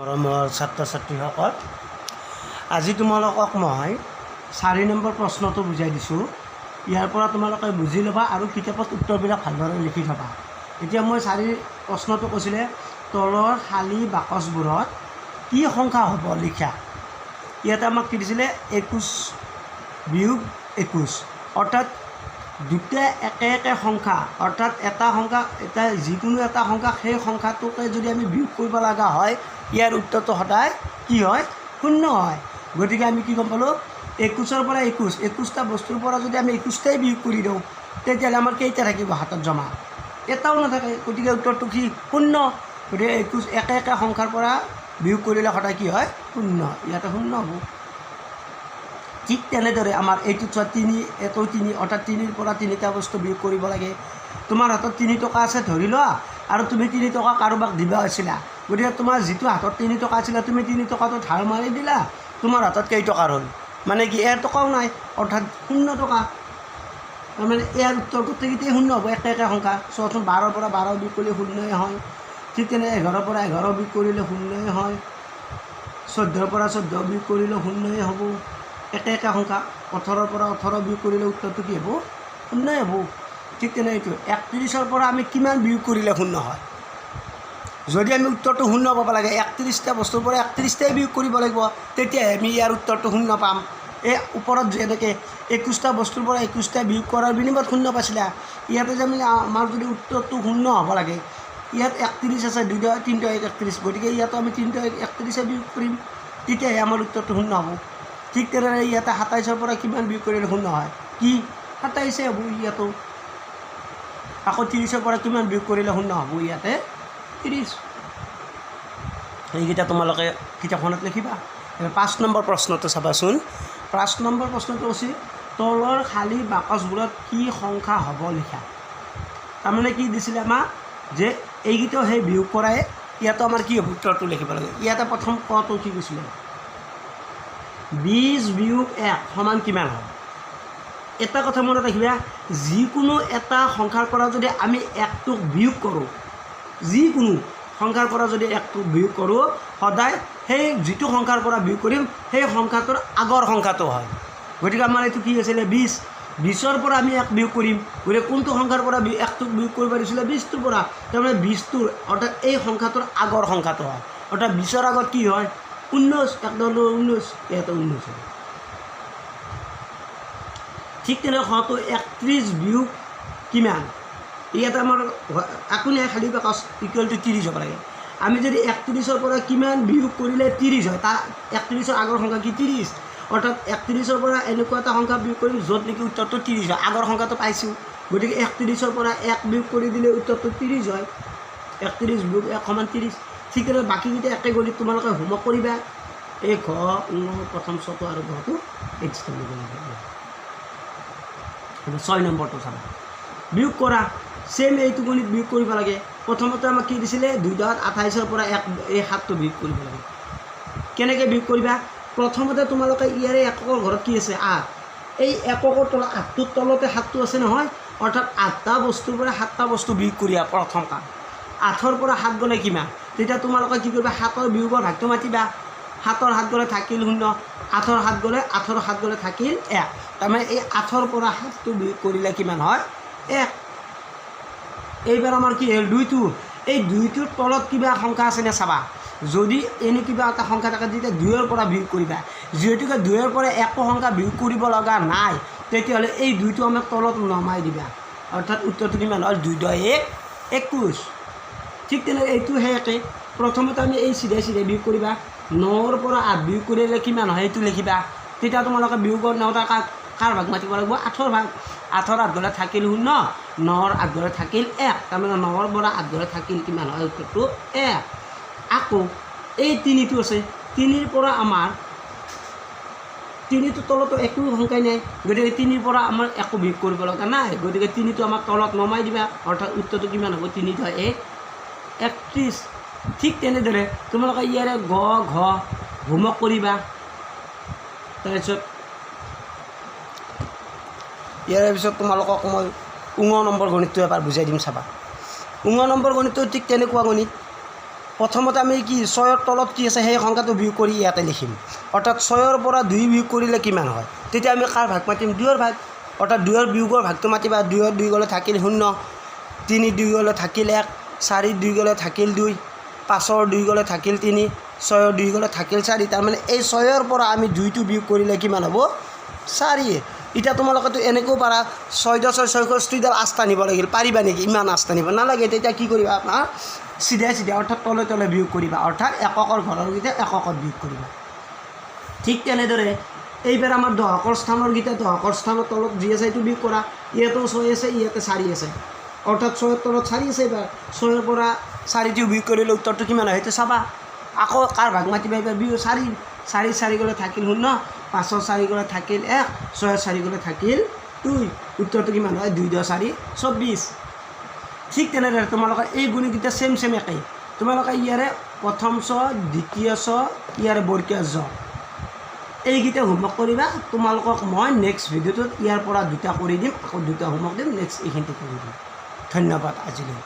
মৰমৰ ছাত্ৰ ছাত্ৰীসকল, আজি তোমালোকক মই 4 নম্বৰ প্ৰশ্নটো বুজাই দিছোঁ। ইয়াৰ পৰা তোমালোকে বুজি ল'বা আৰু কিতাপত উত্তৰবিলাক ভালদৰে লিখি থবা। এতিয়া মই 4 প্ৰশ্নটো কৈছিলে তলৰ খালী বাকচবোৰত কি সংখ্যা হ'ব লিখা। ইয়াতে আমাক কি দিছিলে 21 বিয়োগ 21, অৰ্থাৎ দুটা একে সংখ্যা, অৰ্থাৎ এটা সংখ্যা এটা যিকোনো এটা সংখ্যা সেই সংখ্যাটোকে যদি আমি বিয়োগ কৰিব লগা হয় ইয়াৰ উত্তৰটো সদায় কি হয়? 0 হয়। গতিকে আমি কি গম পালোঁ? 21ৰ পৰা 21টা বস্তুৰ পৰা যদি আমি 21টাই বিয়োগ কৰি দিওঁ তেতিয়াহ'লে আমাৰ কেইটা থাকিব হাতত জমা? এটাও নাথাকে। গতিকে উত্তৰটো কি? 0। গতিকে 21 একে সংখ্যাৰ পৰা বিয়োগ কৰিলে সদায় কি হয়? 0। ইয়াতে 0 হ'ব। ঠিক তেনেদৰে আমাৰ এইটো 3, এইটো 3, অৰ্থাৎ 3ৰ পৰা 3টা বস্তু বিয়োগ কৰিব লাগে। তোমাৰ হাতত 3 টকা আছে ধৰি লোৱা, আৰু তুমি 3 টকা কাৰোবাক দিবা হৈছিলা। গতিকে তোমাৰ যিটো হাতত 3 টকা আছিলে তুমি 3 টকাটো ধাৰ মাৰি দিলা, তোমাৰ হাতত কেই টকাৰ হ'ল? মানে কি ইয়াৰ টকাও নাই, অৰ্থাৎ 0 টকা। তাৰমানে ইয়াৰ উত্তৰ গোটেইকেইটাই 0 হ'ব, একে সংখ্যা। চোৱাচোন 12ৰ পৰা 12 বিয়োগ কৰিলে 0 হয়। ঠিক তেনে 11ৰ পৰা 11 বিয়োগ কৰিলে 0 হয়। 14ৰ পৰা 14 বিয়োগ কৰিলে 0 হ'ব, একে সংখ্যা। 18ৰ পৰা 18 বিয়োগ কৰিলে উত্তৰটো কি হ'ব? 0 হ'ব। ঠিক তেনে এইটো 31ৰ পৰা আমি কিমান বিয়োগ কৰিলে 0 হয়? যদি আমি উত্তৰটো 0 পাব লাগে 31টা বস্তুৰ পৰা 31টাই বিয়োগ কৰিব লাগিব, তেতিয়াহে আমি ইয়াৰ উত্তৰটো 0 পাম। এই ওপৰত যেনেকৈ 21টা বস্তুৰ পৰা 21টা বিয়োগ কৰাৰ বিনিময়ত 0 পাইছিলা, ইয়াতে যে আমাৰ যদি উত্তৰটো 0 হ'ব লাগে, ইয়াত 31 আছে, 2 3 31, গতিকে ইয়াতো আমি 3 31 বিয়োগ কৰিম, তেতিয়াহে আমাৰ উত্তৰটো 0 হ'ব। ঠিক তেনেদৰে ইয়াতে 27ৰ পৰা কিমান বিয়োগ কৰিলে 0 হয়? কি 27 হ'ব ইয়াতো। আকৌ 30ৰ পৰা কিমান বিয়োগ কৰিলে 0 হ'ব? ইয়াতে 30। এইকেইটা তোমালোকে কিতাপখনত লিখিবা। 5 নম্বৰ প্ৰশ্নটো চাবাচোন। 5 নম্বৰ প্ৰশ্নটো হৈছে তলৰ খালী বাকচবোৰত কি সংখ্যা হ'ব লিখা। তাৰমানে কি দিছিলে আমাক যে এইকেইটাও সেই বিয়োগ কৰাই ইয়াতো আমাৰ কি হ'ব? উত্তৰটো লিখিব লাগে। ইয়াতে প্ৰথম কটো কি কৈছিলে? 20 বিয়োগ 1 সমান কিমান হ'ব? এটা কথা মনত ৰাখিবা, যিকোনো এটা সংখ্যাৰ পৰা যদি আমি 1টোক বিয়োগ কৰোঁ, যিকোনো সংখ্যাৰ পৰা যদি 1টোক বিয়োগ কৰোঁ, সদায় সেই যিটো সংখ্যাৰ পৰা বিয়োগ কৰিম সেই সংখ্যাটোৰ আগৰ সংখ্যাটো হয়। গতিকে আমাৰ এইটো কি আছিলে? 20। 20ৰ পৰা আমি 1 বিয়োগ কৰিম, গতিকে কোনটো সংখ্যাৰ পৰা 1টোক বিয়োগ কৰিব দিছিলে? 20টোৰ পৰা। তাৰমানে 20টোৰ অৰ্থাৎ এই সংখ্যাটোৰ আগৰ সংখ্যাটো হয়। অৰ্থাৎ 20ৰ আগত কি হয়? 19। 19, ইয়াতে 19 হয়। ঠিক তেনেকৈ 31 বিয়োগ কিমান? ইয়াতে আমাৰ একো নাই, খালী বাকচ = 30 হ'ব লাগে। আমি যদি 31ৰ পৰা কিমান বিয়োগ কৰিলে 30 হয়, তাৰ 31ৰ আগৰ সংখ্যা কি? 30। অৰ্থাৎ 31ৰ পৰা এনেকুৱা এটা সংখ্যা বিয়োগ কৰিম য'ত নেকি উত্তৰটো 30 হয়। আগৰ সংখ্যাটো পাইছোঁ, গতিকে 31ৰ পৰা 1 বিয়োগ কৰি দিলে উত্তৰটো 30 হয়। 31 বিয়োগ 1 সমান 30। ঠিক তেনেকৈ বাকীকেইটা একে গণিত তোমালোকে হোমৱৰ্ক কৰিবা। এই ঘ প্ৰথম ছটো আৰু ঘটো এক্সট্ৰা কৰিব লাগিব। 6 নম্বৰটো চাবা। বিয়োগ কৰা চেম এইটো গণিত বিয়োগ কৰিব লাগে। প্ৰথমতে আমাক কি দিছিলে? 2 × 28ৰ পৰা 7টো বিয়োগ কৰিব লাগে। কেনেকৈ বিয়োগ কৰিবা? প্ৰথমতে তোমালোকে ইয়াৰে এককৰ ঘৰত কি আছে? 8। এই এককৰ তলত 8টোৰ তলতে 7টো আছে নহয়, অৰ্থাৎ 8টা বস্তুৰ পৰা 7টা বস্তু বিয়োগ কৰিবা প্ৰথম কাম। 8ৰ পৰা 7 গ'লে কিমান? তেতিয়া তোমালোকে কি কৰিবা? 7ৰ বিয়োগৰ ভাগটো মাতিবা। 7ৰ 7 গ'লে থাকিল 0, 8ৰ 7 গ'লে 8ৰ 7 গ'লে থাকিল 1। তাৰমানে এই 8ৰ পৰা 7টো বিয়োগ কৰিলে কিমান হয়? 1। এইবাৰ আমাৰ কি হ'ল? 2টো। এই 2টোৰ তলত কিবা সংখ্যা আছেনে চাবা। যদি এনে কিবা এটা সংখ্যা থাকে তেতিয়া 2ৰ পৰা বিয়োগ কৰিবা। যিহেতুকে 2ৰ পৰা একো সংখ্যা বিয়োগ কৰিব লগা নাই, তেতিয়াহ'লে এই 2টো আমাক তলত নমাই দিবা। অৰ্থাৎ উত্তৰটো কিমান হ'ল? 2 × 1 = 21। ঠিক তেনেকৈ এইটো সেই একে। প্ৰথমতে আমি এই চিধা বিয়োগ কৰিবা। 9ৰ পৰা 8 বিয়োগ কৰিলে কিমান হয় সেইটো লিখিবা। তেতিয়া তোমালোকে বিয়োগৰ 9টা কাৰ ভাগ মাতিব লাগিব? 8ৰ ভাগ। 8ৰ 8 গ'লে থাকিল 0, 9ৰ 8 গ'লে থাকিল 1। তাৰমানে 9ৰ পৰা 8 গ'লে থাকিল কিমান হয়? উত্তৰটো 1। আকৌ এই 3টো আছে, 3ৰ পৰা আমাৰ 3টোৰ তলতো একো সংখ্যাই নাই, গতিকে 3ৰ পৰা আমাৰ একো বিয়োগ কৰিব লগা নাই। গতিকে 3টো আমাৰ তলত নমাই দিবা, অৰ্থাৎ উত্তৰটো কিমান হ'ব? 3 × 1 = 31। ঠিক তেনেদৰে তোমালোকে ইয়াৰে ঘ হোমৱৰ্ক কৰিবা। তাৰপিছত ইয়াৰ পিছত তোমালোকক মই 19 নম্বৰ গণিতটো এবাৰ বুজাই দিম চাবা। 19 নম্বৰ গণিতটো ঠিক তেনেকুৱা গণিত। প্ৰথমতে আমি কি 6ৰ তলত কি আছে সেই সংখ্যাটো বিয়োগ কৰি ইয়াতে লিখিম অৰ্থাৎ 6ৰ পৰা 2 বিয়োগ কৰিলে কিমান হয় তেতিয়া আমি কাৰ ভাগ মাতিম 2ৰ ভাগ অৰ্থাৎ 2ৰ বিয়োগৰ ভাগটো মাতিবা 2ৰ 2 গ'লে থাকিল 0 3 2 গ'লে থাকিল 1 4 2 গ'লে থাকিল 2 5ৰ 2 গ'লে থাকিল 3 6ৰ 2 গ'লে থাকিল 4 তাৰমানে এই 6ৰ পৰা আমি 2টো বিয়োগ কৰিলে কিমান হ'ব 4 এতিয়া তোমালোকেতো এনেকৈও পাৰা 6 10 66ডাল আস্তা নিব লাগিল পাৰিবা নেকি ইমান আস্তা নিব নালাগে তেতিয়া কি কৰিবা আপোনাৰ চিধা চিধা অৰ্থাৎ তলে তলে বিয়োগ কৰিবা অৰ্থাৎ এককৰ ঘৰৰ গীতা এককত বিয়োগ কৰিবা ঠিক তেনেদৰে এইবাৰ আমাৰ দহকৰ স্থানৰ গীতা দহকৰ স্থানৰ তলত যি আছে এইটো বিয়োগ কৰা ইয়াতেও 6 আছে ইয়াতে 4 আছে অৰ্থাৎ 6ৰ তলত 4 আছে এইবাৰ 6ৰ পৰা 4টো বিয়োগ কৰিলে উত্তৰটো কিমান হয় সেইটো চাবা আকৌ কাৰ ভাগ মাতিবা এইবাৰ বিয়োগ 4 4 গ'লে থাকিল 0 5ৰ 4 গ'লে থাকিল 1 6ৰ 4 গ'লে থাকিল 2 উত্তৰটো কিমান হয় 2 10 4 24 ঠিক তেনেদৰে তোমালোকৰ এই গুণকেইটা সেম একেই তোমালোকে ইয়াৰে প্ৰথম ছ দ্বিতীয় ছ ইয়াৰে বৰ্গীয় জ এইকেইটা হোমৱৰ্ক কৰিবা তোমালোকক মই নেক্সট ভিডিঅ'টোত ইয়াৰ পৰা দুটা কৰি দিম আকৌ দুটা হোমৱৰ্ক দিম নেক্সট এইখিনিতে কৰি দিম ধন্যবাদ আজিলৈ